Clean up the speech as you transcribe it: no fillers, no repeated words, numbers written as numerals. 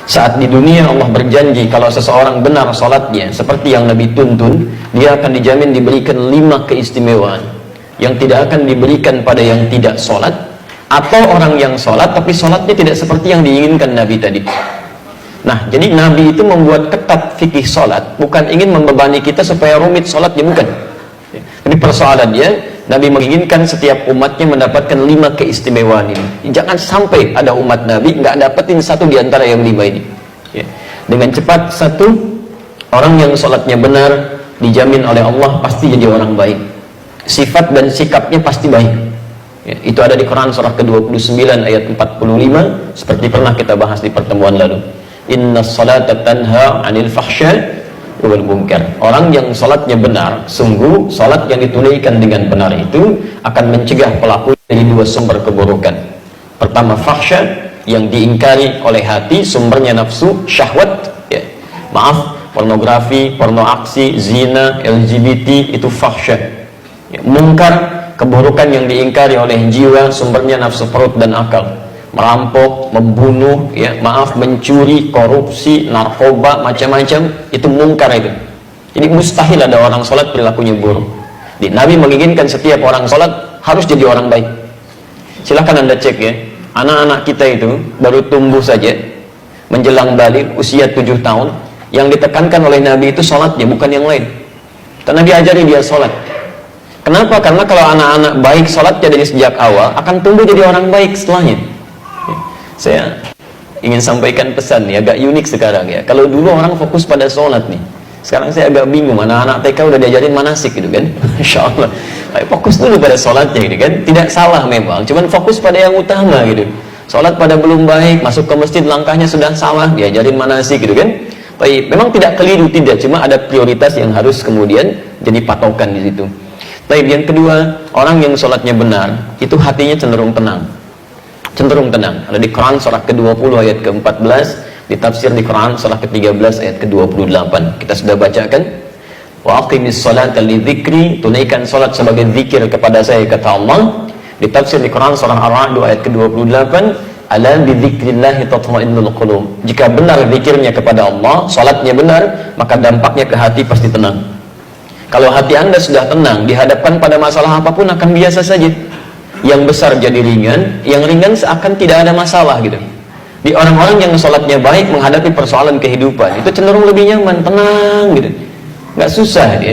Saat di dunia Allah berjanji kalau seseorang benar sholatnya seperti yang Nabi tuntun, dia akan dijamin diberikan 5 keistimewaan yang tidak akan diberikan pada yang tidak sholat, atau orang yang sholat tapi sholatnya tidak seperti yang diinginkan Nabi tadi. Nah, jadi Nabi itu membuat ketat fikih sholat, bukan ingin membebani kita supaya rumit sholatnya, bukan. Jadi persoalannya, Nabi menginginkan setiap umatnya mendapatkan 5 keistimewaan ini. Jangan sampai ada umat Nabi nggak dapetin satu di antara yang 5 ini. Ya. Dengan cepat, satu, orang yang sholatnya benar dijamin oleh Allah pasti jadi orang baik. Sifat dan sikapnya pasti baik. Ya, itu ada di Quran surah ke-29 ayat 45, seperti pernah kita bahas di pertemuan lalu. Inna sholata tanha 'anil fahsya wal munkar. Orang yang sholatnya benar, sungguh sholat yang ditunaikan dengan benar itu akan mencegah pelaku dari 2 sumber keburukan. Pertama, fahsya, yang diingkari oleh hati, sumbernya nafsu, syahwat, ya. Maaf, pornografi, porno aksi, zina, LGBT, itu fahsya. Ya. Munkar, keburukan yang diingkari oleh jiwa, sumbernya nafsu perut dan akal. Merampok, membunuh, ya, maaf, mencuri, korupsi, narkoba, macam-macam, itu mungkar itu. Jadi mustahil ada orang sholat perilakunya buruk. Jadi, Nabi menginginkan setiap orang sholat harus jadi orang baik. Silahkan Anda cek ya, anak-anak kita itu baru tumbuh saja, menjelang balik usia 7 tahun, yang ditekankan oleh Nabi itu sholatnya, bukan yang lain. Dan Nabi ajari dia sholat. Kenapa? Karena kalau anak-anak baik sholatnya dari sejak awal, akan tumbuh jadi orang baik setelahnya. Saya ingin sampaikan pesan nih, agak unik sekarang ya. Kalau dulu orang fokus pada sholat nih, sekarang saya agak bingung, anak-anak TK udah diajarin manasik gitu kan. Insya Allah fokus dulu pada sholatnya gitu kan. Tidak salah memang, cuman fokus pada yang utama gitu. Sholat pada belum baik, masuk ke masjid langkahnya sudah salah, diajarin manasik gitu kan. Tapi memang tidak keliru, tidak, cuma ada prioritas yang harus kemudian jadi patokan di situ. Tapi yang kedua, orang yang sholatnya benar, itu hatinya cenderung tenang. Cenderung tenang. Ada di Quran surah ke-20 ayat ke-14, ditafsir di Quran surah ke-13 ayat ke-28. Kita sudah bacakan. Wa aqimis sholata lidzikri, tunaikan salat sebagai zikir kepada saya, kata Allah. Ditafsir di Quran surah Ar-Ra'd ayat ke-28, ala bidzikrillah tatma'innul qulub. Jika benar zikirnya kepada Allah, salatnya benar, maka dampaknya ke hati pasti tenang. Kalau hati Anda sudah tenang, dihadapkan pada masalah apapun akan biasa saja. Yang besar jadi ringan, yang ringan seakan tidak ada masalah gitu. Di orang-orang yang sholatnya baik menghadapi persoalan kehidupan, itu cenderung lebih nyaman, tenang gitu, nggak susah dia.